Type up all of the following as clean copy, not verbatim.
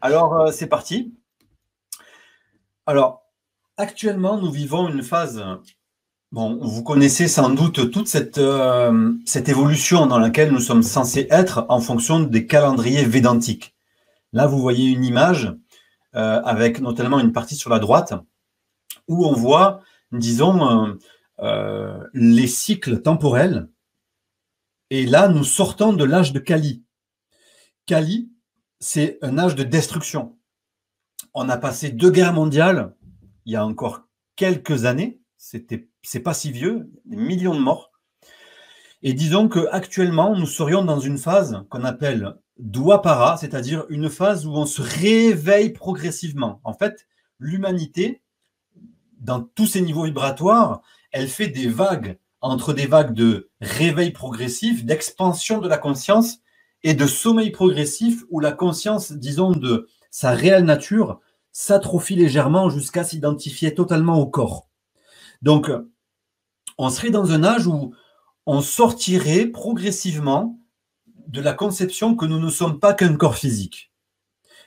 Alors, c'est parti. Alors, actuellement, nous vivons une phase, bon, vous connaissez sans doute toute cette évolution dans laquelle nous sommes censés être en fonction des calendriers védantiques. Là, vous voyez une image avec notamment une partie sur la droite où on voit, disons, les cycles temporels. Et là, nous sortons de l'âge de Kali. Kali, c'est un âge de destruction. On a passé 2 guerres mondiales il y a encore quelques années. C'est pas si vieux, des millions de morts. Et disons qu'actuellement, nous serions dans une phase qu'on appelle Dwapara, c'est-à-dire une phase où on se réveille progressivement. En fait, l'humanité, dans tous ses niveaux vibratoires, elle fait des vagues entre des vagues de réveil progressif, d'expansion de la conscience et de sommeil progressif où la conscience, disons, de sa réelle nature s'atrophie légèrement jusqu'à s'identifier totalement au corps. Donc, on serait dans un âge où on sortirait progressivement de la conception que nous ne sommes pas qu'un corps physique.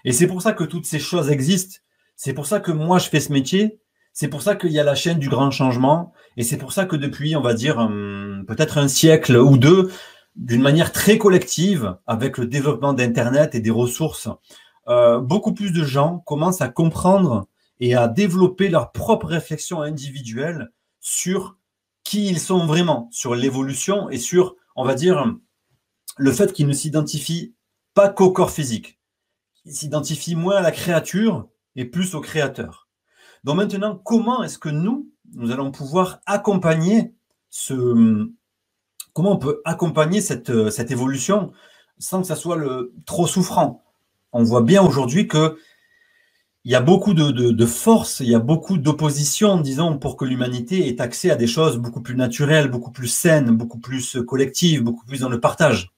Et c'est pour ça que toutes ces choses existent. C'est pour ça que moi, je fais ce métier. C'est pour ça qu'il y a la chaîne du grand changement. Et c'est pour ça que depuis, on va dire, peut-être un siècle ou deux, d'une manière très collective, avec le développement d'Internet et des ressources, beaucoup plus de gens commencent à comprendre et à développer leur propre réflexion individuelle sur qui ils sont vraiment, sur l'évolution et sur, on va dire, le fait qu'ils ne s'identifient pas qu'au corps physique. Ils s'identifient moins à la créature et plus au créateur. Donc maintenant, comment est-ce que nous allons pouvoir accompagner comment on peut accompagner cette évolution sans que ça soit trop souffrant? On voit bien aujourd'hui que il y a beaucoup de force, il y a beaucoup d'opposition, disons, pour que l'humanité ait accès à des choses beaucoup plus naturelles, beaucoup plus saines, beaucoup plus collectives, beaucoup plus dans le partage.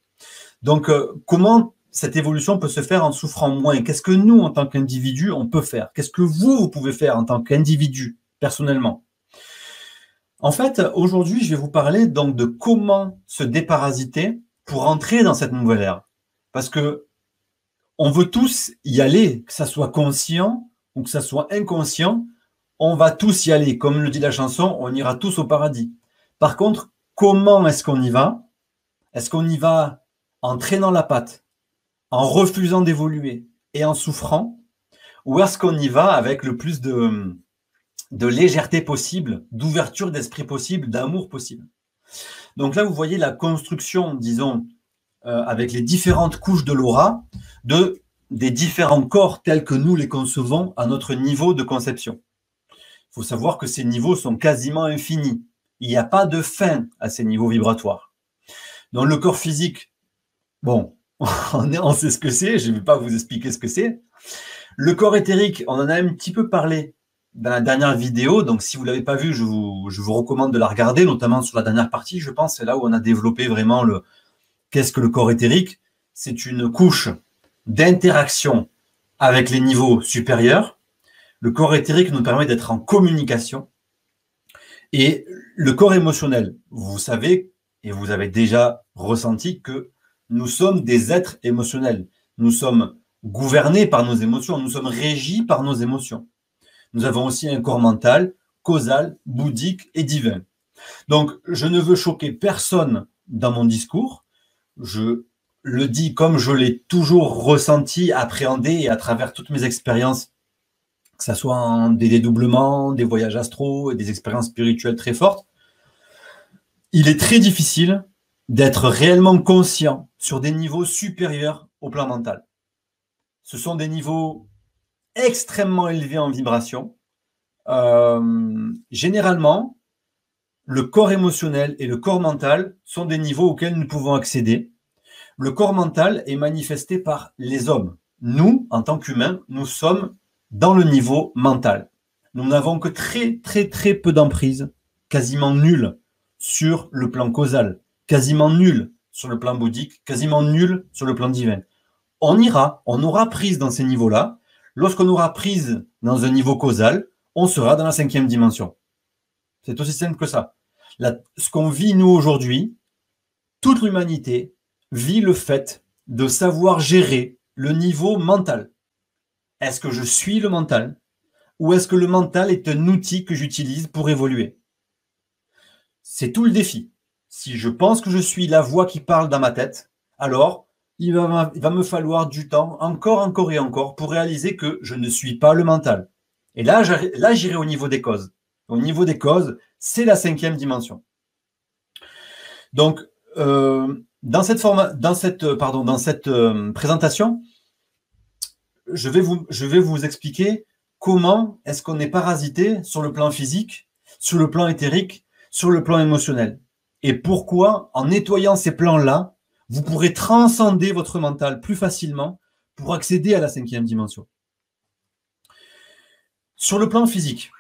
Donc, comment cette évolution peut se faire en souffrant moins? Qu'est-ce que nous, en tant qu'individus, on peut faire? Qu'est-ce que vous pouvez faire en tant qu'individu, personnellement? En fait, aujourd'hui, je vais vous parler donc de comment se déparasiter pour entrer dans cette nouvelle ère. Parce que on veut tous y aller, que ça soit conscient ou que ça soit inconscient, on va tous y aller. Comme le dit la chanson, on ira tous au paradis. Par contre, comment est-ce qu'on y va? Est-ce qu'on y va en traînant la patte, en refusant d'évoluer et en souffrant? Ou est-ce qu'on y va avec le plus de légèreté possible, d'ouverture d'esprit possible, d'amour possible? Donc là, vous voyez la construction, disons, avec les différentes couches de l'aura, des différents corps tels que nous les concevons à notre niveau de conception. Il faut savoir que ces niveaux sont quasiment infinis. Il n'y a pas de fin à ces niveaux vibratoires. Donc le corps physique, bon, on sait ce que c'est, je ne vais pas vous expliquer ce que c'est. Le corps éthérique, on en a un petit peu parlé dans la dernière vidéo, donc si vous ne l'avez pas vu, je vous recommande de la regarder, notamment sur la dernière partie, je pense, c'est là où on a développé vraiment qu'est-ce que le corps éthérique? C'est une couche d'interaction avec les niveaux supérieurs. Le corps éthérique nous permet d'être en communication. Et le corps émotionnel, vous savez, et vous avez déjà ressenti que nous sommes des êtres émotionnels. Nous sommes gouvernés par nos émotions, nous sommes régis par nos émotions. Nous avons aussi un corps mental, causal, bouddhique et divin. Donc, je ne veux choquer personne dans mon discours. Je le dis comme je l'ai toujours ressenti, appréhendé et à travers toutes mes expériences, que ce soit en des dédoublements, des voyages astraux et des expériences spirituelles très fortes. Il est très difficile d'être réellement conscient sur des niveaux supérieurs au plan mental. Ce sont des niveaux extrêmement élevés en vibration. Généralement, le corps émotionnel et le corps mental sont des niveaux auxquels nous pouvons accéder. Le corps mental est manifesté par les hommes. Nous, en tant qu'humains, nous sommes dans le niveau mental. Nous n'avons que très, très, très peu d'emprise, quasiment nulle, sur le plan causal, quasiment nulle sur le plan bouddhique, quasiment nulle sur le plan divin. On aura prise dans ces niveaux-là. Lorsqu'on aura prise dans un niveau causal, on sera dans la 5e dimension. C'est aussi simple que ça. Ce qu'on vit, nous, aujourd'hui, toute l'humanité vit le fait de savoir gérer le niveau mental. Est-ce que je suis le mental ou est-ce que le mental est un outil que j'utilise pour évoluer? C'est tout le défi. Si je pense que je suis la voix qui parle dans ma tête, alors il va me falloir du temps, encore et encore, pour réaliser que je ne suis pas le mental. Et là, j'irai au niveau des causes. Au niveau des causes, c'est la 5e dimension. Donc, dans cette présentation, je vais vous expliquer comment est-ce qu'on est parasité sur le plan physique, sur le plan éthérique, sur le plan émotionnel. Et pourquoi, en nettoyant ces plans-là, vous pourrez transcender votre mental plus facilement pour accéder à la 5e dimension. Sur le plan physique,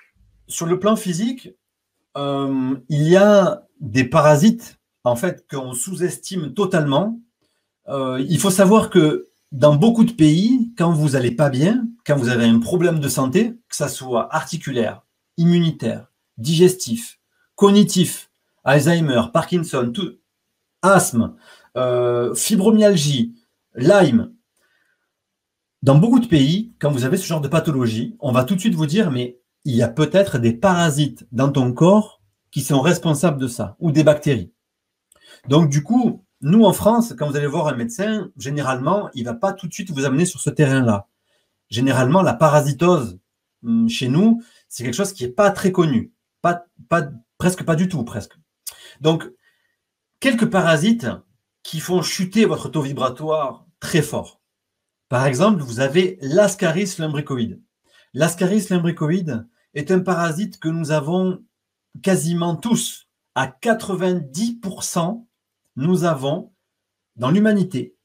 il y a des parasites en fait qu'on sous-estime totalement. Il faut savoir que dans beaucoup de pays, quand vous n'allez pas bien, quand vous avez un problème de santé, que ça soit articulaire, immunitaire, digestif, cognitif, Alzheimer, Parkinson, tout, asthme, fibromyalgie, Lyme, dans beaucoup de pays, quand vous avez ce genre de pathologie, on va tout de suite vous dire, mais il y a peut-être des parasites dans ton corps qui sont responsables de ça, ou des bactéries. Donc du coup, nous en France, quand vous allez voir un médecin, généralement, il ne va pas tout de suite vous amener sur ce terrain-là. Généralement, la parasitose, chez nous, c'est quelque chose qui n'est pas très connu. Presque pas du tout, presque. Donc, quelques parasites qui font chuter votre taux vibratoire très fort. Par exemple, vous avez l'Ascaris lumbricoïde. L'Ascaris lumbricoïde est un parasite que nous avons quasiment tous. À 90%, nous avons, dans l'humanité,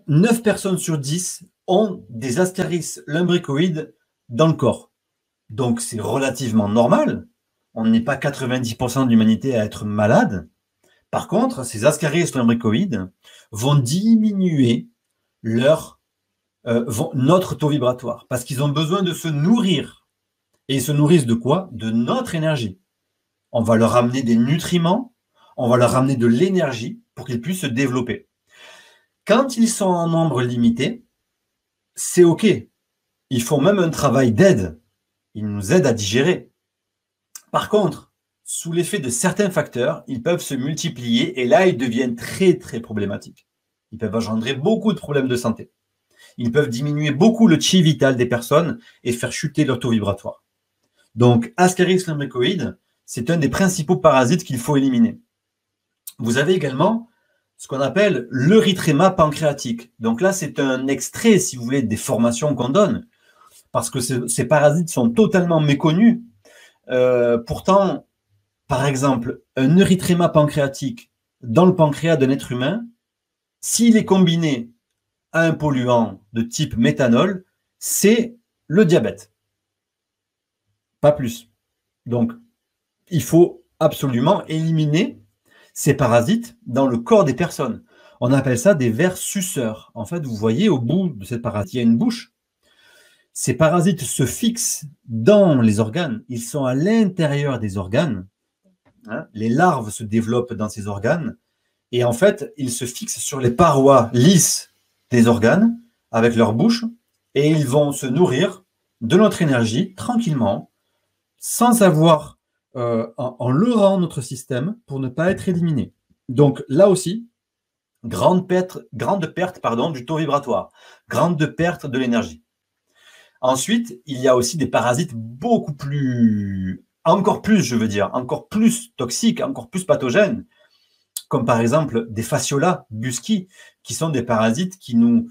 9 personnes sur 10 ont des Ascaris lumbricoïdes dans le corps. Donc, c'est relativement normal. On n'est pas 90% de l'humanité à être malade. Par contre, ces Ascaris lumbricoïdes vont diminuer notre taux vibratoire parce qu'ils ont besoin de se nourrir. Et ils se nourrissent de quoi? De notre énergie. On va leur amener des nutriments, on va leur amener de l'énergie pour qu'ils puissent se développer. Quand ils sont en nombre limité, c'est OK. Ils font même un travail d'aide. Ils nous aident à digérer. Par contre, sous l'effet de certains facteurs, ils peuvent se multiplier et là, ils deviennent très, très problématiques. Ils peuvent engendrer beaucoup de problèmes de santé. Ils peuvent diminuer beaucoup le chi vital des personnes et faire chuter leur taux vibratoire. Donc, Ascaris lumbricoïde, c'est un des principaux parasites qu'il faut éliminer. Vous avez également ce qu'on appelle l'erythéma pancréatique. Donc là, c'est un extrait, si vous voulez, des formations qu'on donne, parce que ces parasites sont totalement méconnus. Pourtant, par exemple, un erythéma pancréatique dans le pancréas d'un être humain, s'il est combiné à un polluant de type méthanol, c'est le diabète. Pas plus. Donc, il faut absolument éliminer ces parasites dans le corps des personnes. On appelle ça des vers suceurs. En fait, vous voyez, au bout de cette parasite, il y a une bouche. Ces parasites se fixent dans les organes. Ils sont à l'intérieur des organes. Les larves se développent dans ces organes. Et en fait, ils se fixent sur les parois lisses des organes avec leur bouche. Et ils vont se nourrir de notre énergie tranquillement, sans avoir en leurrant notre système pour ne pas être éliminé. Donc là aussi, grande perte du taux vibratoire, grande perte de l'énergie. Ensuite, il y a aussi des parasites encore plus toxiques, encore plus pathogènes, comme par exemple des Fasciola busci, qui sont des parasites qui nous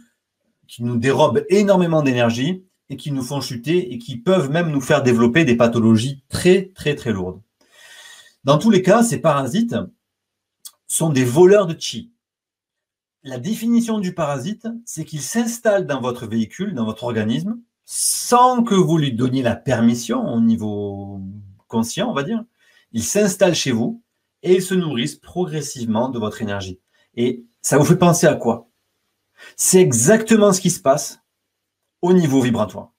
dérobent énormément d'énergie et qui nous font chuter et qui peuvent même nous faire développer des pathologies très, très, très lourdes. Dans tous les cas, ces parasites sont des voleurs de chi. La définition du parasite, c'est qu'il s'installe dans votre véhicule, dans votre organisme, sans que vous lui donniez la permission au niveau conscient, on va dire. Il s'installe chez vous et il se nourrissent progressivement de votre énergie. Et ça vous fait penser à quoi? C'est exactement ce qui se passe au niveau vibratoire.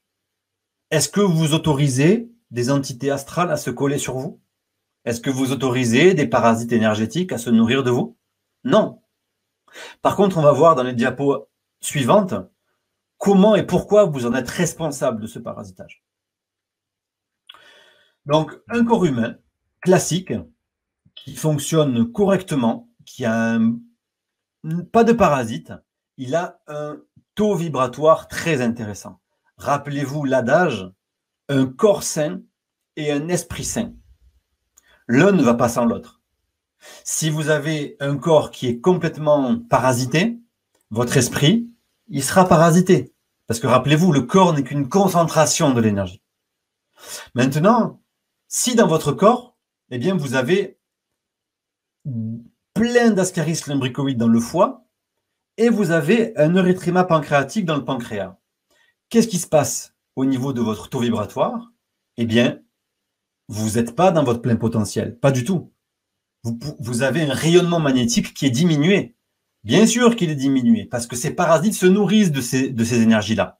Est-ce que vous autorisez des entités astrales à se coller sur vous? Est-ce que vous autorisez des parasites énergétiques à se nourrir de vous? Non. Par contre, on va voir dans les diapos suivantes comment et pourquoi vous en êtes responsable de ce parasitage. Donc, un corps humain classique qui fonctionne correctement, qui a pas de parasite, il a un taux vibratoire très intéressant. Rappelez-vous l'adage, un corps sain et un esprit sain. L'un ne va pas sans l'autre. Si vous avez un corps qui est complètement parasité, votre esprit, il sera parasité. Parce que rappelez-vous, le corps n'est qu'une concentration de l'énergie. Maintenant, si dans votre corps, eh bien, vous avez plein d'Ascaris lumbricoides dans le foie et vous avez un erythéma pancréatique dans le pancréas, qu'est-ce qui se passe au niveau de votre taux vibratoire? Eh bien, vous n'êtes pas dans votre plein potentiel, pas du tout. Vous avez un rayonnement magnétique qui est diminué. Bien sûr qu'il est diminué, parce que ces parasites se nourrissent de ces énergies-là.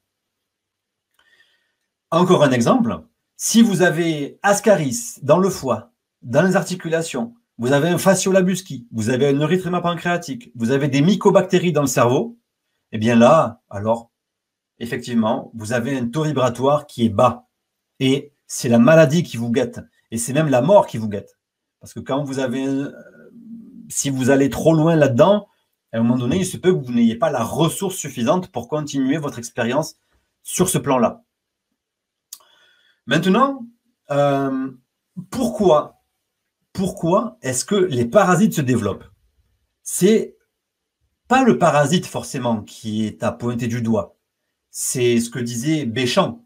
Encore un exemple, si vous avez Ascaris dans le foie, dans les articulations, vous avez un fasciolabusci, vous avez un erythéma pancréatique, vous avez des mycobactéries dans le cerveau, eh bien là, alors, effectivement, vous avez un taux vibratoire qui est bas. Et c'est la maladie qui vous guette. Et c'est même la mort qui vous guette. Parce que quand vous avez, si vous allez trop loin là-dedans, à un moment donné, il se peut que vous n'ayez pas la ressource suffisante pour continuer votre expérience sur ce plan-là. Maintenant, pourquoi est-ce que les parasites se développent? C'est pas le parasite forcément qui est à pointer du doigt. C'est ce que disait Béchamp.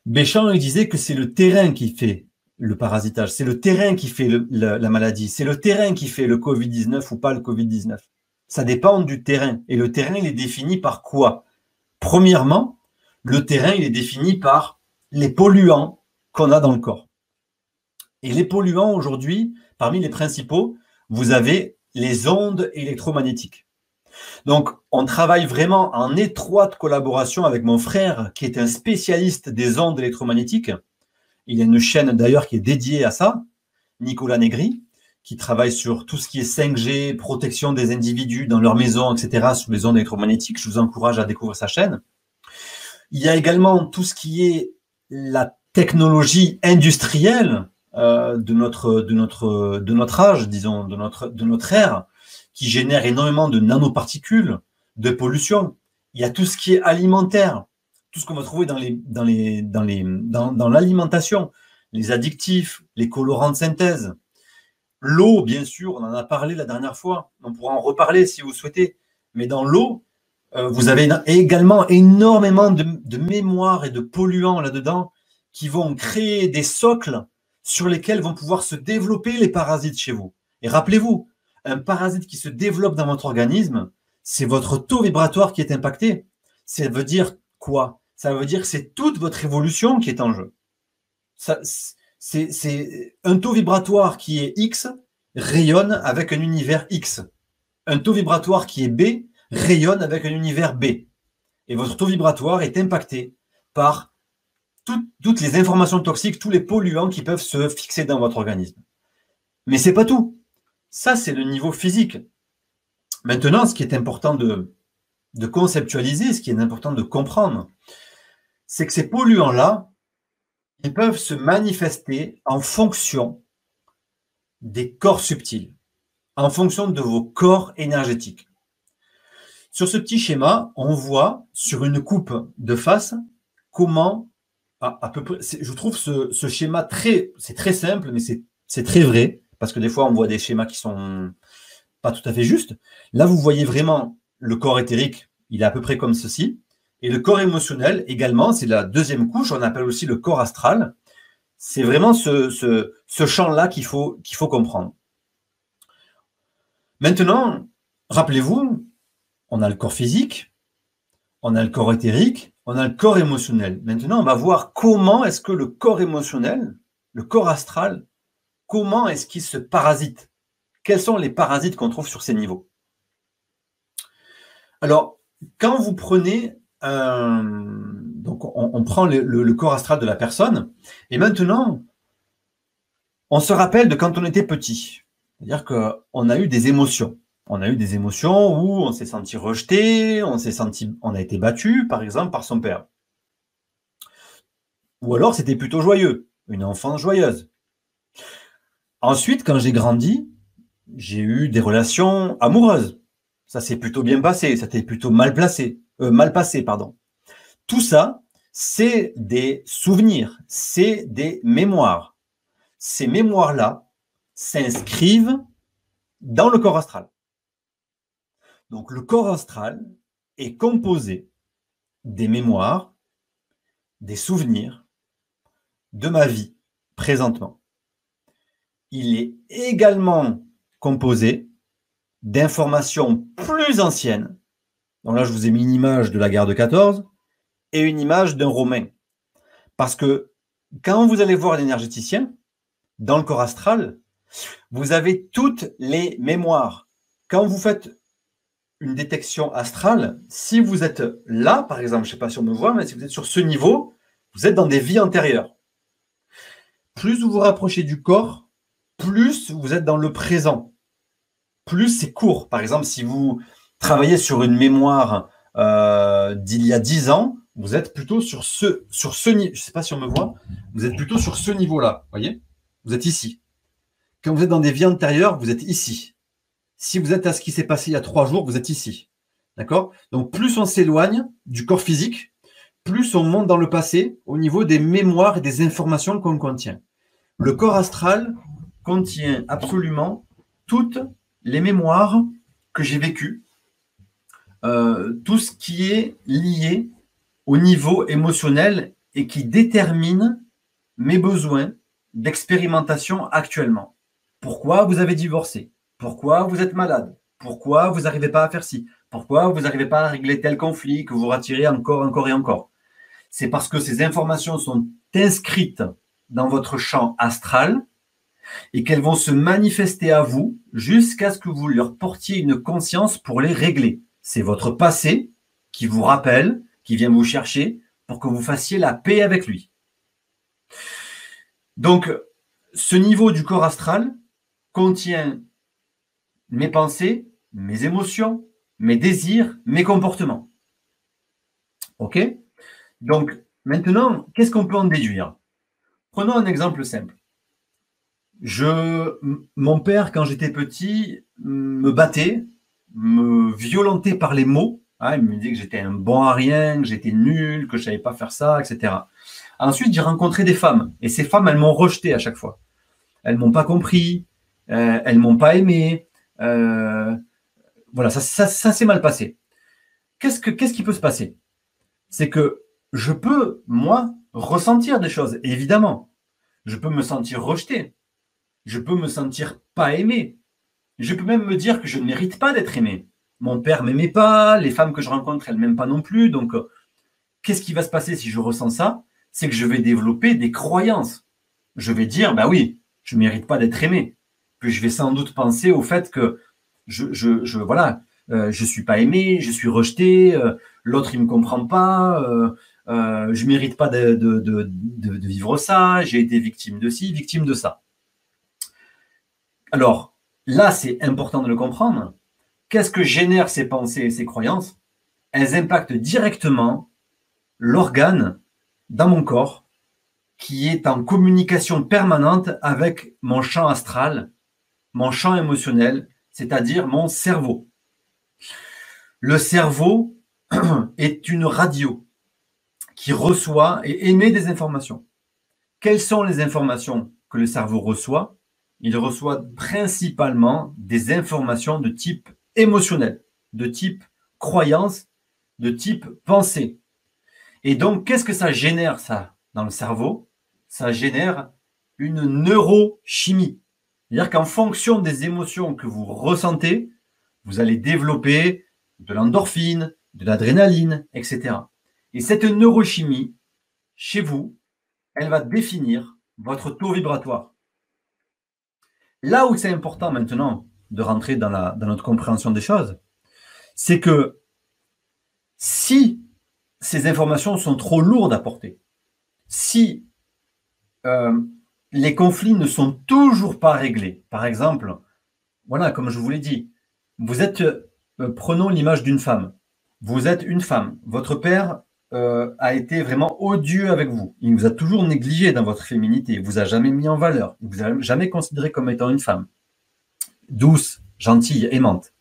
Béchamp, il disait que c'est le terrain qui fait le parasitage, c'est le terrain qui fait la maladie, c'est le terrain qui fait le Covid-19 ou pas le Covid-19. Ça dépend du terrain. Et le terrain, il est défini par quoi? Premièrement, le terrain, il est défini par les polluants qu'on a dans le corps. Et les polluants, aujourd'hui, parmi les principaux, vous avez les ondes électromagnétiques. Donc, on travaille vraiment en étroite collaboration avec mon frère, qui est un spécialiste des ondes électromagnétiques. Il y a une chaîne d'ailleurs qui est dédiée à ça, Nicolas Negri, qui travaille sur tout ce qui est 5G, protection des individus dans leur maison, etc., sur les ondes électromagnétiques. Je vous encourage à découvrir sa chaîne. Il y a également tout ce qui est la technologie industrielle de notre âge, disons, de notre ère, qui génère énormément de nanoparticules, de pollution. Il y a tout ce qui est alimentaire, tout ce qu'on va trouver dans l'alimentation, les addictifs, les colorants de synthèse. L'eau, bien sûr, on en a parlé la dernière fois, on pourra en reparler si vous souhaitez, mais dans l'eau, vous avez également énormément de mémoire et de polluants là-dedans qui vont créer des socles sur lesquels vont pouvoir se développer les parasites chez vous. Et rappelez-vous, un parasite qui se développe dans votre organisme, c'est votre taux vibratoire qui est impacté. Ça veut dire quoi? Ça veut dire que c'est toute votre évolution qui est en jeu. C'est un taux vibratoire qui est X rayonne avec un univers X. Un taux vibratoire qui est B rayonne avec un univers B. Et votre taux vibratoire est impacté par toutes les informations toxiques, tous les polluants qui peuvent se fixer dans votre organisme. Mais ce n'est pas tout. Ça, c'est le niveau physique. Maintenant, ce qui est important de conceptualiser, ce qui est important de comprendre, c'est que ces polluants-là, ils peuvent se manifester en fonction des corps subtils, en fonction de vos corps énergétiques. Sur ce petit schéma, on voit sur une coupe de face comment, à peu près, je trouve ce schéma c'est très simple, mais c'est très vrai, parce que des fois, on voit des schémas qui sont pas tout à fait justes. Là, vous voyez vraiment le corps éthérique, il est à peu près comme ceci. Et le corps émotionnel également, c'est la deuxième couche, on appelle aussi le corps astral. C'est vraiment ce champ-là qu'il faut comprendre. Maintenant, rappelez-vous, on a le corps physique, on a le corps éthérique, on a le corps émotionnel. Maintenant, on va voir comment est-ce que le corps émotionnel, le corps astral, comment est-ce qu'il se parasite? Quels sont les parasites qu'on trouve sur ces niveaux? Alors, quand vous prenez donc on prend le corps astral de la personne, et maintenant, on se rappelle de quand on était petit. C'est-à-dire qu'on a eu des émotions. On a eu des émotions où on s'est senti rejeté, on a été battu, par exemple, par son père. Ou alors, c'était plutôt joyeux, une enfance joyeuse. Ensuite, quand j'ai grandi, j'ai eu des relations amoureuses. Ça s'est plutôt bien passé, ça s'est plutôt mal passé, pardon. Tout ça, c'est des souvenirs, c'est des mémoires. Ces mémoires-là s'inscrivent dans le corps astral. Donc, le corps astral est composé des mémoires, des souvenirs de ma vie présentement. Il est également composé d'informations plus anciennes. Donc là, je vous ai mis une image de la guerre de 14 et une image d'un Romain. Parce que quand vous allez voir l'énergéticien, dans le corps astral, vous avez toutes les mémoires. Quand vous faites une détection astrale, si vous êtes là, par exemple, je ne sais pas si on me voit, mais si vous êtes sur ce niveau, vous êtes dans des vies antérieures. Plus vous vous rapprochez du corps, plus vous êtes dans le présent. Plus c'est court. Par exemple, si vous travaillez sur une mémoire d'il y a 10 ans, vous êtes plutôt sur ce niveau. Je ne sais pas si on me voit. Vous êtes plutôt sur ce niveau-là. Voyez? Vous êtes ici. Quand vous êtes dans des vies antérieures, vous êtes ici. Si vous êtes à ce qui s'est passé il y a 3 jours, vous êtes ici. D'accord? Donc, plus on s'éloigne du corps physique, plus on monte dans le passé au niveau des mémoires et des informations qu'on contient. Le corps astral contient absolument toutes les mémoires que j'ai vécues, tout ce qui est lié au niveau émotionnel et qui détermine mes besoins d'expérimentation actuellement. Pourquoi vous avez divorcé? Pourquoi vous êtes malade? Pourquoi vous n'arrivez pas à faire ci? Pourquoi vous n'arrivez pas à régler tel conflit que vous retirez encore et encore? C'est parce que ces informations sont inscrites dans votre champ astral et qu'elles vont se manifester à vous jusqu'à ce que vous leur portiez une conscience pour les régler. C'est votre passé qui vous rappelle, qui vient vous chercher pour que vous fassiez la paix avec lui. Donc, ce niveau du corps astral contient mes pensées, mes émotions, mes désirs, mes comportements. OK? Donc, maintenant, qu'est-ce qu'on peut en déduire? Prenons un exemple simple. Mon père, quand j'étais petit, me battait, me violentait par les mots. Il me disait que j'étais un bon à rien, que j'étais nul, que je ne savais pas faire ça, etc. Ensuite, j'ai rencontré des femmes. Et ces femmes, elles m'ont rejeté à chaque fois. Elles ne m'ont pas compris, elles ne m'ont pas aimé. Voilà, ça s'est mal passé. Qu'est-ce qui peut se passer? C'est que je peux, moi, ressentir des choses, évidemment. Je peux me sentir rejeté. Je peux me sentir pas aimé. Je peux même me dire que je ne mérite pas d'être aimé. Mon père ne m'aimait pas, les femmes que je rencontre, elles ne m'aiment pas non plus. Donc, qu'est-ce qui va se passer si je ressens ça? C'est que je vais développer des croyances. Je vais dire, bah oui, je ne mérite pas d'être aimé. Puis je vais sans doute penser au fait que je suis pas aimé, je suis rejeté, l'autre il me comprend pas, je mérite pas de vivre ça, j'ai été victime de ci, victime de ça. Alors là, c'est important de le comprendre. Qu'est-ce que génèrent ces pensées et ces croyances? Elles impactent directement l'organe dans mon corps qui est en communication permanente avec mon champ astral, mon champ émotionnel, c'est-à-dire mon cerveau. Le cerveau est une radio qui reçoit et émet des informations. Quelles sont les informations que le cerveau reçoit? Il reçoit principalement des informations de type émotionnel, de type croyance, de type pensée. Et donc, qu'est-ce que ça génère, ça, dans le cerveau? Ça génère une neurochimie. C'est-à-dire qu'en fonction des émotions que vous ressentez, vous allez développer de l'endorphine, de l'adrénaline, etc. Et cette neurochimie, chez vous, elle va définir votre taux vibratoire. Là où c'est important maintenant de rentrer dans notre compréhension des choses, c'est que si ces informations sont trop lourdes à porter, si les conflits ne sont toujours pas réglés, par exemple, voilà, comme je vous l'ai dit, Vous êtes, prenons l'image d'une femme. Vous êtes une femme. Votre père a été vraiment odieux avec vous. Il vous a toujours négligé dans votre féminité. Il vous a jamais mis en valeur. Il vous a jamais considéré comme étant une femme douce, gentille, aimante.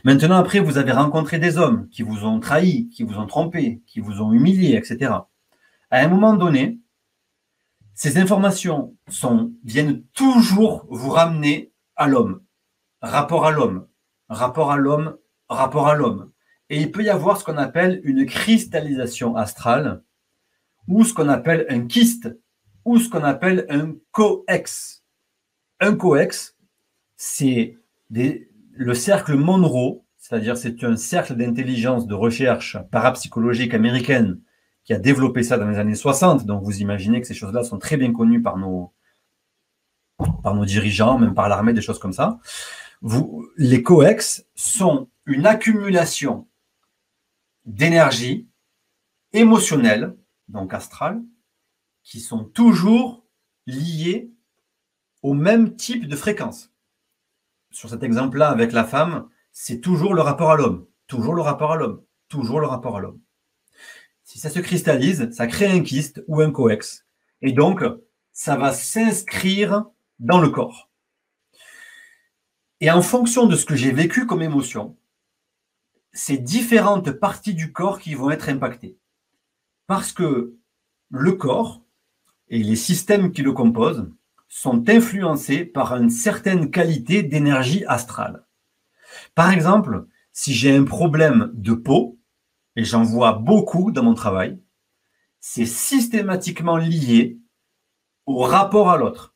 Maintenant, après, vous avez rencontré des hommes qui vous ont trahi, qui vous ont trompé, qui vous ont humilié, etc. À un moment donné, ces informations viennent toujours vous ramener à l'homme, rapport à l'homme, rapport à l'homme, rapport à l'homme. Et il peut y avoir ce qu'on appelle une cristallisation astrale, ou ce qu'on appelle un kyste, ou ce qu'on appelle un coex. Un coex, c'est le cercle Monroe, c'est-à-dire c'est un cercle d'intelligence de recherche parapsychologique américaine qui a développé ça dans les années 60. Donc vous imaginez que ces choses-là sont très bien connues par nos dirigeants, même par l'armée, des choses comme ça. Les coex sont une accumulation d'énergie émotionnelle, donc astrale, qui sont toujours liées au même type de fréquence. Sur cet exemple-là, avec la femme, c'est toujours le rapport à l'homme, toujours le rapport à l'homme, toujours le rapport à l'homme. Si ça se cristallise, ça crée un kyste ou un coex, et donc ça va s'inscrire dans le corps. Et en fonction de ce que j'ai vécu comme émotion, c'est différentes parties du corps qui vont être impactées. Parce que le corps et les systèmes qui le composent sont influencés par une certaine qualité d'énergie astrale. Par exemple, si j'ai un problème de peau, et j'en vois beaucoup dans mon travail, c'est systématiquement lié au rapport à l'autre.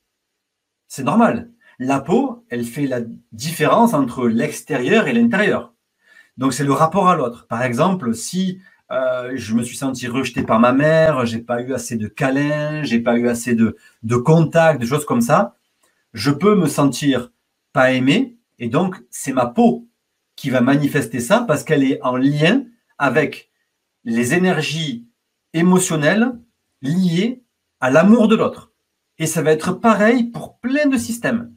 C'est normal. La peau, elle fait la différence entre l'extérieur et l'intérieur. Donc, c'est le rapport à l'autre. Par exemple, si je me suis senti rejeté par ma mère, j'ai pas eu assez de câlins, j'ai pas eu assez de contacts, de choses comme ça, je peux me sentir pas aimé, et donc c'est ma peau qui va manifester ça parce qu'elle est en lien avec les énergies émotionnelles liées à l'amour de l'autre. Et ça va être pareil pour plein de systèmes.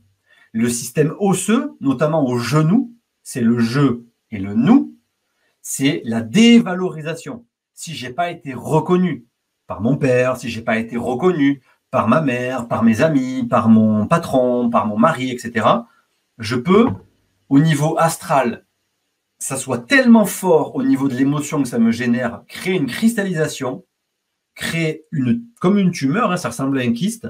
Le système osseux, notamment au genou, c'est le je et le nous, c'est la dévalorisation. Si j'ai pas été reconnu par mon père, si j'ai pas été reconnu par ma mère, par mes amis, par mon patron, par mon mari, etc., je peux, au niveau astral, ça soit tellement fort au niveau de l'émotion que ça me génère, créer une cristallisation, créer comme une tumeur, hein, ça ressemble à un kyste,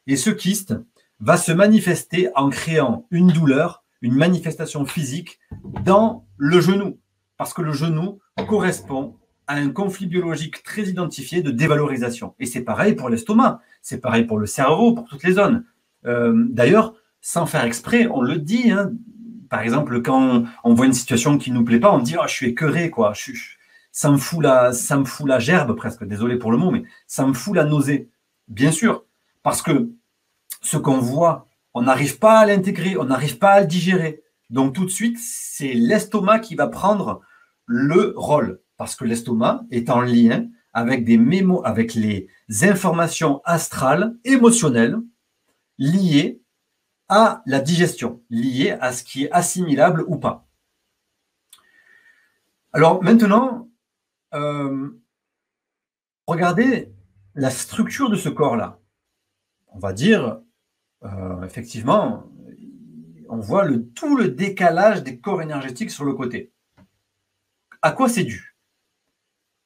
et ce kyste va se manifester en créant une douleur, une manifestation physique dans le genou. Parce que le genou correspond à un conflit biologique très identifié de dévalorisation. Et c'est pareil pour l'estomac, c'est pareil pour le cerveau, pour toutes les zones. D'ailleurs, sans faire exprès, on le dit. Hein. Par exemple, quand on voit une situation qui ne nous plaît pas, on dit oh, je suis écœuré, quoi. Ça me fout la gerbe presque, désolé pour le mot, mais ça me fout la nausée. Bien sûr, parce que ce qu'on voit, on n'arrive pas à l'intégrer, on n'arrive pas à le digérer. Donc tout de suite, c'est l'estomac qui va prendre le rôle, parce que l'estomac est en lien avec avec les informations astrales, émotionnelles, liées à la digestion, liées à ce qui est assimilable ou pas. Alors maintenant, regardez la structure de ce corps-là. On va dire, effectivement, on voit tout le décalage des corps énergétiques sur le côté. À quoi c'est dû?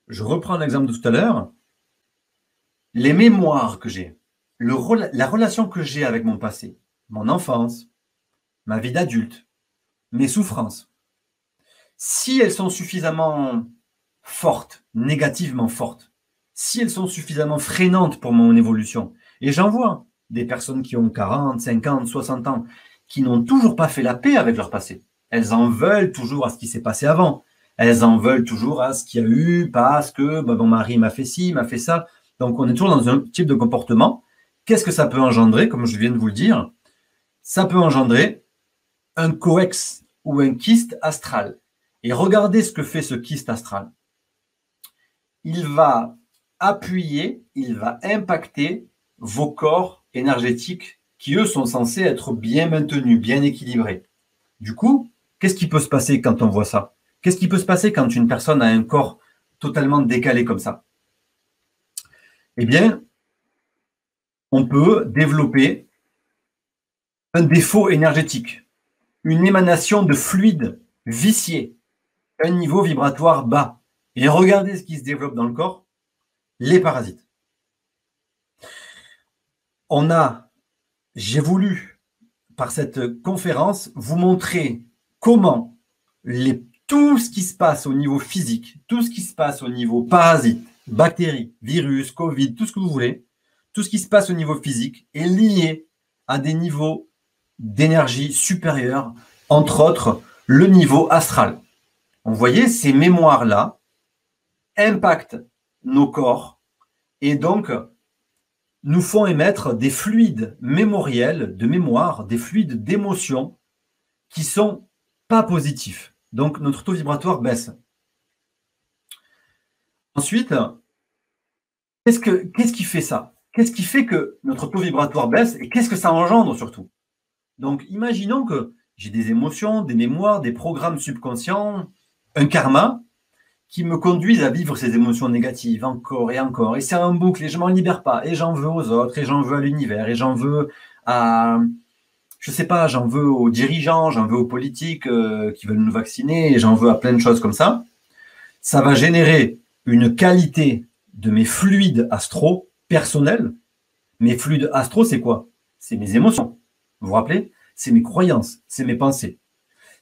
Je reprends l'exemple de tout à l'heure. Les mémoires que j'ai, la relation que j'ai avec mon passé, mon enfance, ma vie d'adulte, mes souffrances, si elles sont suffisamment fortes, négativement fortes, si elles sont suffisamment freinantes pour mon évolution, et j'en vois des personnes qui ont 40, 50, 60 ans, qui n'ont toujours pas fait la paix avec leur passé. Elles en veulent toujours à ce qui s'est passé avant. Elles en veulent toujours à ce qu'il y a eu parce que mon mari m'a fait ci, m'a fait ça. Donc, on est toujours dans un type de comportement. Qu'est-ce que ça peut engendrer, comme je viens de vous le dire? Ça peut engendrer un coex ou un kyste astral. Et regardez ce que fait ce kyste astral. Il va appuyer, il va impacter vos corps énergétiques qui, eux, sont censés être bien maintenus, bien équilibrés. Du coup, Qu'est-ce qui peut se passer quand on voit ça? Qu'est-ce qui peut se passer quand une personne a un corps totalement décalé comme ça? Eh bien, on peut développer un défaut énergétique, une émanation de fluide vicié, un niveau vibratoire bas. Et regardez ce qui se développe dans le corps, les parasites. J'ai voulu, par cette conférence, vous montrer comment tout ce qui se passe au niveau physique, tout ce qui se passe au niveau parasites, bactéries, virus, Covid, tout ce que vous voulez, tout ce qui se passe au niveau physique est lié à des niveaux d'énergie supérieurs, entre autres le niveau astral. Vous voyez, ces mémoires-là impactent nos corps et donc nous font émettre des fluides mémoriels de mémoire, des fluides d'émotion qui sont pas positifs. Donc notre taux vibratoire baisse. Ensuite, qu'est-ce qui fait ça? Qu'est-ce qui fait que notre taux vibratoire baisse et qu'est-ce que ça engendre surtout? Donc imaginons que j'ai des émotions, des mémoires, des programmes subconscients, un karma qui me conduisent à vivre ces émotions négatives encore et encore. Et c'est un boucle et je m'en libère pas. Et j'en veux aux autres, et j'en veux à l'univers, et j'en veux à, je sais pas, j'en veux aux dirigeants, j'en veux aux politiques qui veulent nous vacciner, et j'en veux à plein de choses comme ça. Ça va générer une qualité de mes fluides astro personnels. Mes fluides astro, c'est quoi? C'est mes émotions. Vous vous rappelez? C'est mes croyances, c'est mes pensées.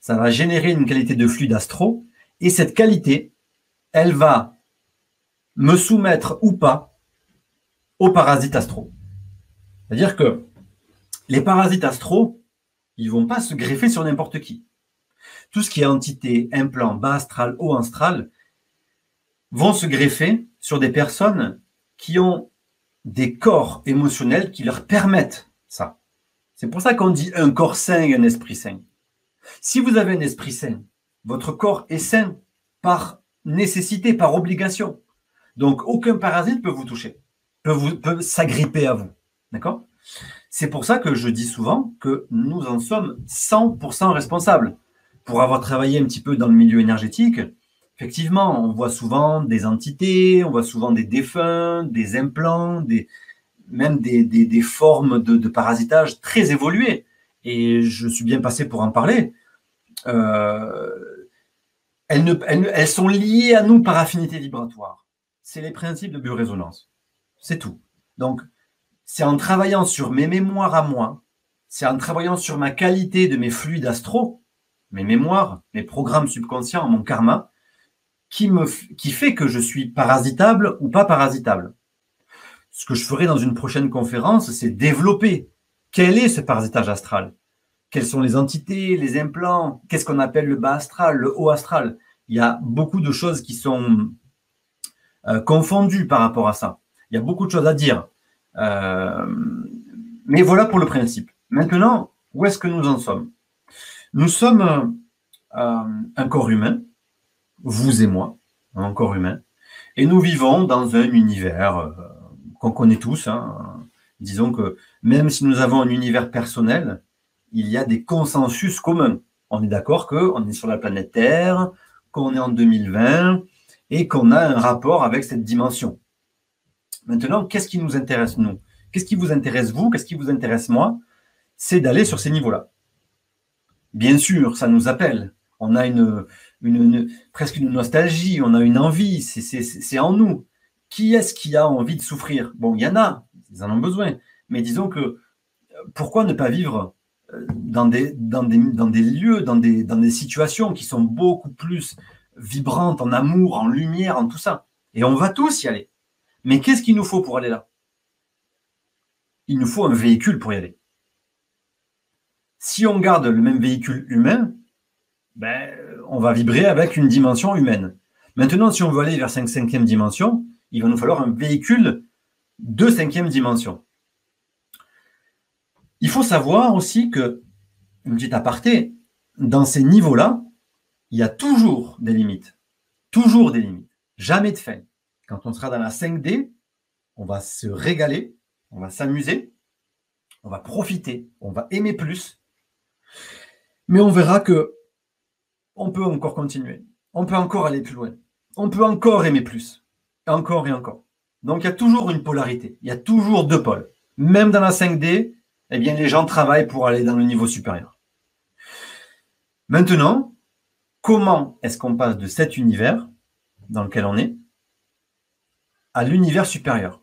Ça va générer une qualité de fluide astro, et cette qualité, elle va me soumettre ou pas aux parasites astraux. C'est-à-dire que les parasites astraux, ils ne vont pas se greffer sur n'importe qui. Tout ce qui est entité, implant, bas astral, haut astral, vont se greffer sur des personnes qui ont des corps émotionnels qui leur permettent ça. C'est pour ça qu'on dit un corps sain et un esprit sain. Si vous avez un esprit sain, votre corps est sain par nécessité, par obligation. Donc, aucun parasite peut vous toucher, peut s'agripper à vous. D'accord? C'est pour ça que je dis souvent que nous en sommes 100% responsables. Pour avoir travaillé un petit peu dans le milieu énergétique, effectivement, on voit souvent des entités, on voit souvent des défunts, des implants, même des formes de parasitage très évoluées. Et je suis bien passé pour en parler. Elles sont liées à nous par affinité vibratoire. C'est les principes de biorésonance. C'est tout. Donc, c'est en travaillant sur mes mémoires à moi, c'est en travaillant sur ma qualité de mes fluides astro, mes mémoires, mes programmes subconscients, mon karma, qui fait que je suis parasitable ou pas parasitable. Ce que je ferai dans une prochaine conférence, c'est développer quel est ce parasitage astral. Quelles sont les entités, les implants, qu'est-ce qu'on appelle le bas astral, le haut astral. Il y a beaucoup de choses qui sont confondues par rapport à ça. Il y a beaucoup de choses à dire. Mais voilà pour le principe. Maintenant, où est-ce que nous en sommes? Nous sommes un corps humain, vous et moi, un corps humain, et nous vivons dans un univers qu'on connaît tous. Disons que même si nous avons un univers personnel, il y a des consensus communs. On est d'accord qu'on est sur la planète Terre, qu'on est en 2020 et qu'on a un rapport avec cette dimension. Maintenant, qu'est-ce qui nous intéresse, nous? Qu'est-ce qui vous intéresse, vous? Qu'est-ce qui vous intéresse, moi? C'est d'aller sur ces niveaux-là. Bien sûr, ça nous appelle. On a presque une nostalgie, on a une envie, c'est en nous. Qui est-ce qui a envie de souffrir? Bon, il y en a, ils en ont besoin. Mais disons que pourquoi ne pas vivre dans des lieux, dans des situations qui sont beaucoup plus vibrantes en amour, en lumière, en tout ça. Et on va tous y aller. Mais qu'est-ce qu'il nous faut pour aller là? Il nous faut un véhicule pour y aller. Si on garde le même véhicule humain, on va vibrer avec une dimension humaine. Maintenant, si on veut aller vers 5e dimension, il va nous falloir un véhicule de 5e dimension. Il faut savoir aussi que, une petite aparté, dans ces niveaux-là, il y a toujours des limites. Toujours des limites. Jamais de fin. Quand on sera dans la 5D, on va se régaler, on va s'amuser, on va profiter, on va aimer plus. Mais on verra que on peut encore continuer. On peut encore aller plus loin. On peut encore aimer plus. Encore et encore. Donc, il y a toujours une polarité. Il y a toujours deux pôles. Même dans la 5D, eh bien, les gens travaillent pour aller dans le niveau supérieur. Maintenant, comment est-ce qu'on passe de cet univers dans lequel on est à l'univers supérieur?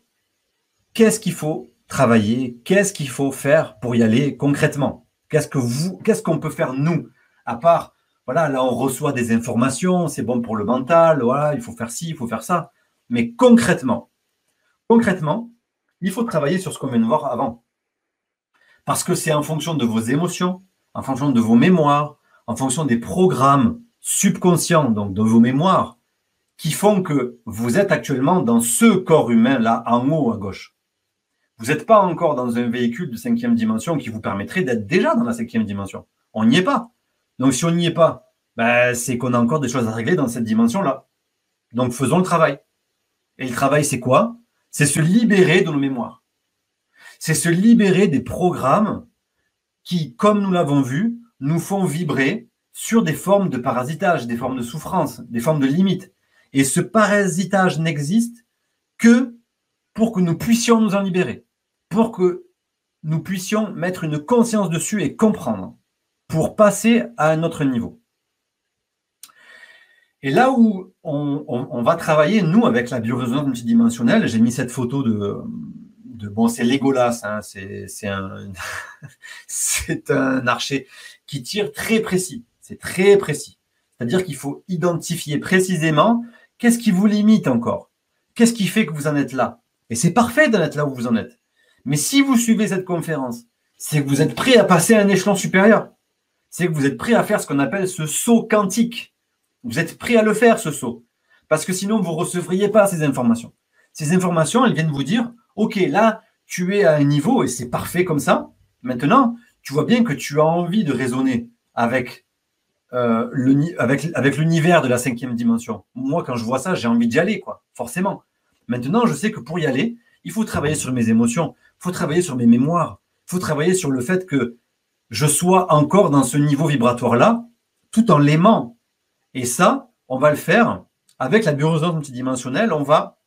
Qu'est-ce qu'il faut travailler? Qu'est-ce qu'il faut faire pour y aller concrètement? Qu'est-ce qu'on peut faire nous? À part, voilà, là, on reçoit des informations, c'est bon pour le mental, voilà, il faut faire ci, il faut faire ça. Mais concrètement, il faut travailler sur ce qu'on vient de voir avant. Parce que c'est en fonction de vos émotions, en fonction de vos mémoires, en fonction des programmes subconscients, donc de vos mémoires, qui font que vous êtes actuellement dans ce corps humain-là, en haut à gauche. Vous n'êtes pas encore dans un véhicule de 5e dimension qui vous permettrait d'être déjà dans la 5e dimension. On n'y est pas. Donc, si on n'y est pas, ben, c'est qu'on a encore des choses à régler dans cette dimension-là. Donc, faisons le travail. Et le travail, c'est quoi? C'est se libérer de nos mémoires. C'est se libérer des programmes qui, comme nous l'avons vu, nous font vibrer sur des formes de parasitage, des formes de souffrance, des formes de limites. Et ce parasitage n'existe que pour que nous puissions nous en libérer, pour que nous puissions mettre une conscience dessus et comprendre, pour passer à un autre niveau. Et là où on va travailler, nous, avec la biorésonance multidimensionnelle, j'ai mis cette photo bon, c'est Legolas, hein, c'est un archer qui tire très précis. C'est très précis. C'est-à-dire qu'il faut identifier précisément qu'est-ce qui vous limite encore. Qu'est-ce qui fait que vous en êtes là? Et c'est parfait d'en être là où vous en êtes. Mais si vous suivez cette conférence, c'est que vous êtes prêt à passer à un échelon supérieur. C'est que vous êtes prêt à faire ce qu'on appelle ce saut quantique. Vous êtes prêt à le faire, ce saut. Parce que sinon, vous ne recevriez pas ces informations. Ces informations, elles viennent vous dire, OK, là, tu es à un niveau et c'est parfait comme ça. Maintenant, tu vois bien que tu as envie de raisonner avec l'univers de la 5e dimension. Moi, quand je vois ça, j'ai envie d'y aller, quoi, forcément. Maintenant, je sais que pour y aller, il faut travailler sur mes émotions, il faut travailler sur mes mémoires, il faut travailler sur le fait que je sois encore dans ce niveau vibratoire-là, tout en l'aimant. Et ça, on va le faire avec la biorésonance multidimensionnelle. On va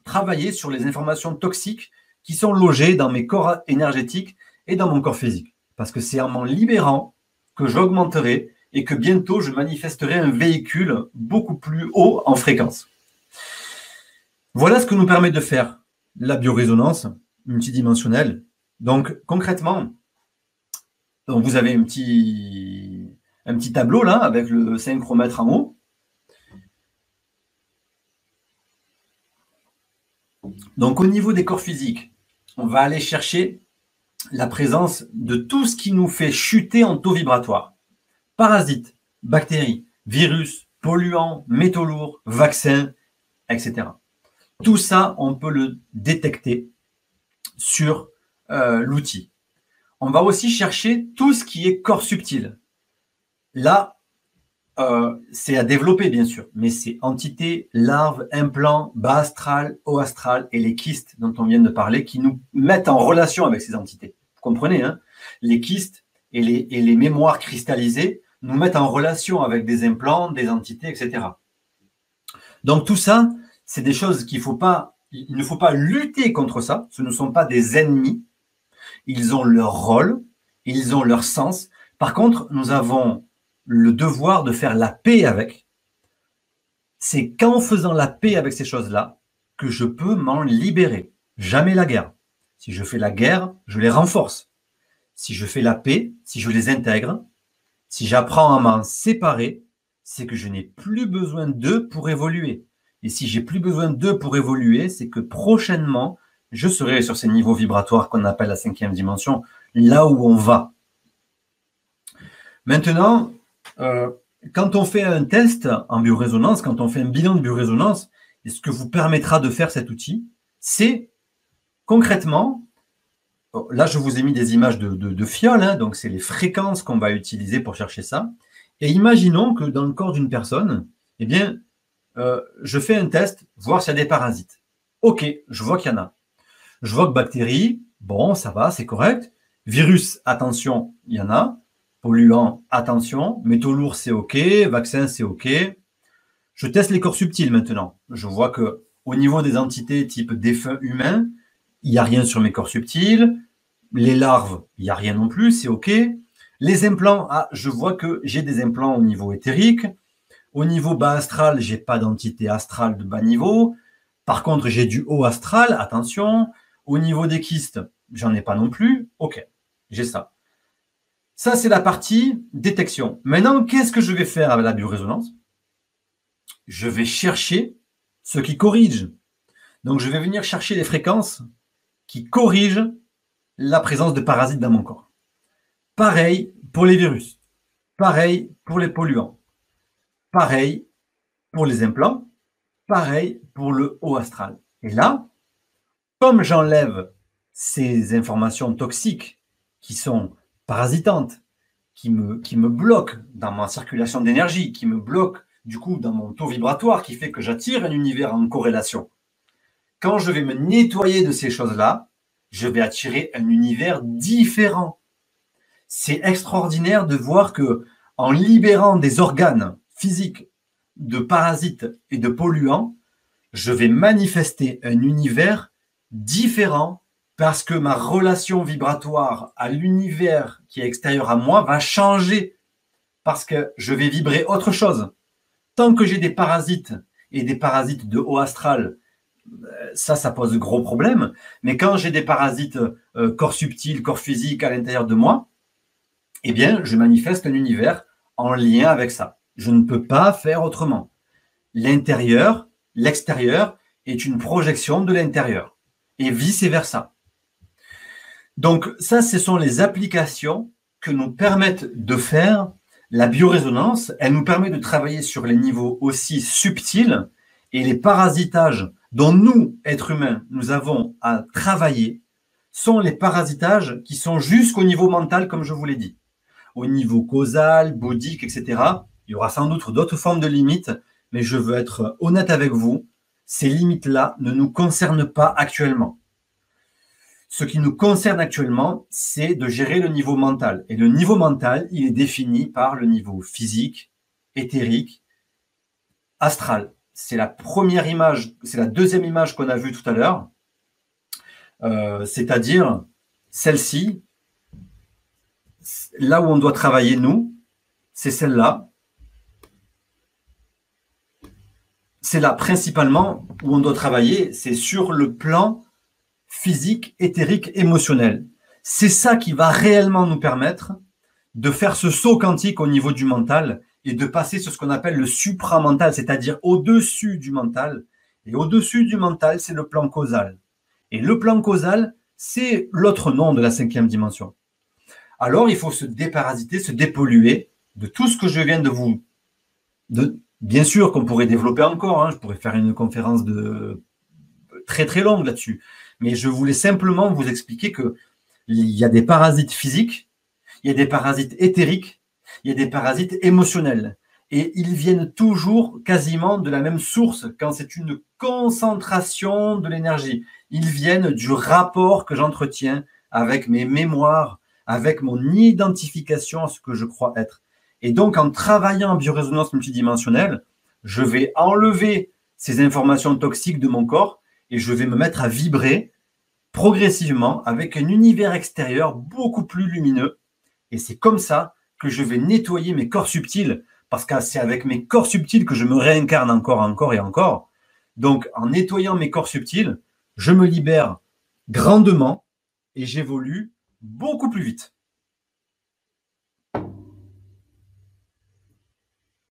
travailler sur les informations toxiques qui sont logées dans mes corps énergétiques et dans mon corps physique. Parce que c'est en m'en libérant que j'augmenterai et que bientôt je manifesterai un véhicule beaucoup plus haut en fréquence. Voilà ce que nous permet de faire la biorésonance multidimensionnelle. Donc, concrètement, vous avez un petit tableau là avec le synchromètre en haut. Donc, au niveau des corps physiques, on va aller chercher la présence de tout ce qui nous fait chuter en taux vibratoire. Parasites, bactéries, virus, polluants, métaux lourds, vaccins, etc. Tout ça, on peut le détecter sur l'outil. On va aussi chercher tout ce qui est corps subtil. Là, c'est à développer, bien sûr, mais c'est entités, larves, implants, bas astral, haut astral et les kystes dont on vient de parler qui nous mettent en relation avec ces entités. Vous comprenez, hein? Les kystes et les mémoires cristallisées nous mettent en relation avec des implants, des entités, etc. Donc tout ça, c'est des choses il ne faut pas lutter contre ça. Ce ne sont pas des ennemis. Ils ont leur rôle, ils ont leur sens. Par contre, nous avons le devoir de faire la paix avec. C'est qu'en faisant la paix avec ces choses-là que je peux m'en libérer. Jamais la guerre. Si je fais la guerre, je les renforce. Si je fais la paix, si je les intègre, si j'apprends à m'en séparer, c'est que je n'ai plus besoin d'eux pour évoluer. Et si j'ai plus besoin d'eux pour évoluer, c'est que prochainement, je serai sur ces niveaux vibratoires qu'on appelle la 5e dimension, là où on va. Maintenant, quand on fait un test en biorésonance, quand on fait un bilan de biorésonance, et ce que vous permettra de faire cet outil, c'est concrètement, là je vous ai mis des images de fioles, hein, donc c'est les fréquences qu'on va utiliser pour chercher ça. Et imaginons que dans le corps d'une personne, eh bien, je fais un test, voir s'il y a des parasites. Ok, je vois qu'il y en a. Je vois que bactéries, bon, ça va, c'est correct. Virus, attention, il y en a. Polluants, attention. Métaux lourds, c'est OK. Vaccins, c'est OK. Je teste les corps subtils maintenant. Je vois que au niveau des entités type défunts humains, il n'y a rien sur mes corps subtils. Les larves, il n'y a rien non plus, c'est OK. Les implants, je vois que j'ai des implants au niveau éthérique. Au niveau bas astral, je n'ai pas d'entité astrale de bas niveau. Par contre, j'ai du haut astral, attention. Au niveau des kystes, j'en ai pas non plus. OK, j'ai ça. Ça, c'est la partie détection. Maintenant, qu'est-ce que je vais faire avec la biorésonance? Je vais chercher ce qui corrige. Donc, je vais venir chercher les fréquences qui corrigent la présence de parasites dans mon corps. Pareil pour les virus. Pareil pour les polluants. Pareil pour les implants. Pareil pour le haut astral. Et là, comme j'enlève ces informations toxiques qui sont parasitantes, qui me bloquent dans ma circulation d'énergie, qui me bloquent du coup dans mon taux vibratoire, qui fait que j'attire un univers en corrélation. Quand je vais me nettoyer de ces choses-là, je vais attirer un univers différent. C'est extraordinaire de voir que en libérant des organes physiques de parasites et de polluants, je vais manifester un univers différent parce que ma relation vibratoire à l'univers qui est extérieur à moi va changer parce que je vais vibrer autre chose. Tant que j'ai des parasites et des parasites de haut astral, ça pose de gros problèmes. Mais quand j'ai des parasites corps subtil, corps physique à l'intérieur de moi, eh bien, je manifeste un univers en lien avec ça. Je ne peux pas faire autrement. L'intérieur, l'extérieur est une projection de l'intérieur et vice-versa. Donc ça, ce sont les applications que nous permettent de faire la biorésonance. Elle nous permet de travailler sur les niveaux aussi subtils et les parasitages dont nous, êtres humains, nous avons à travailler sont les parasitages qui sont jusqu'au niveau mental, comme je vous l'ai dit. Au niveau causal, bouddhique, etc., il y aura sans doute d'autres formes de limites, mais je veux être honnête avec vous, ces limites-là ne nous concernent pas actuellement. Ce qui nous concerne actuellement, c'est de gérer le niveau mental. Et le niveau mental, il est défini par le niveau physique, éthérique, astral. C'est la première image, c'est la deuxième image qu'on a vue tout à l'heure, c'est-à-dire celle-ci, là où on doit travailler, nous, c'est celle-là. C'est là principalement où on doit travailler, c'est sur le plan physique, éthérique, émotionnel. C'est ça qui va réellement nous permettre de faire ce saut quantique au niveau du mental et de passer sur ce qu'on appelle le supramental, c'est-à-dire au-dessus du mental. Et au-dessus du mental, c'est le plan causal. Et le plan causal, c'est l'autre nom de la 5e dimension. Alors, il faut se déparasiter, se dépolluer de tout ce que je viens de vous... Bien sûr qu'on pourrait développer encore, hein, je pourrais faire une conférence très très longue là-dessus, mais je voulais simplement vous expliquer qu'il y a des parasites physiques, il y a des parasites éthériques, il y a des parasites émotionnels, et ils viennent toujours quasiment de la même source quand c'est une concentration de l'énergie. Ils viennent du rapport que j'entretiens avec mes mémoires, avec mon identification à ce que je crois être. Et donc, en travaillant en biorésonance multidimensionnelle, je vais enlever ces informations toxiques de mon corps et je vais me mettre à vibrer progressivement avec un univers extérieur beaucoup plus lumineux. Et c'est comme ça que je vais nettoyer mes corps subtils, parce que c'est avec mes corps subtils que je me réincarne encore et encore. Donc, en nettoyant mes corps subtils, je me libère grandement et j'évolue beaucoup plus vite.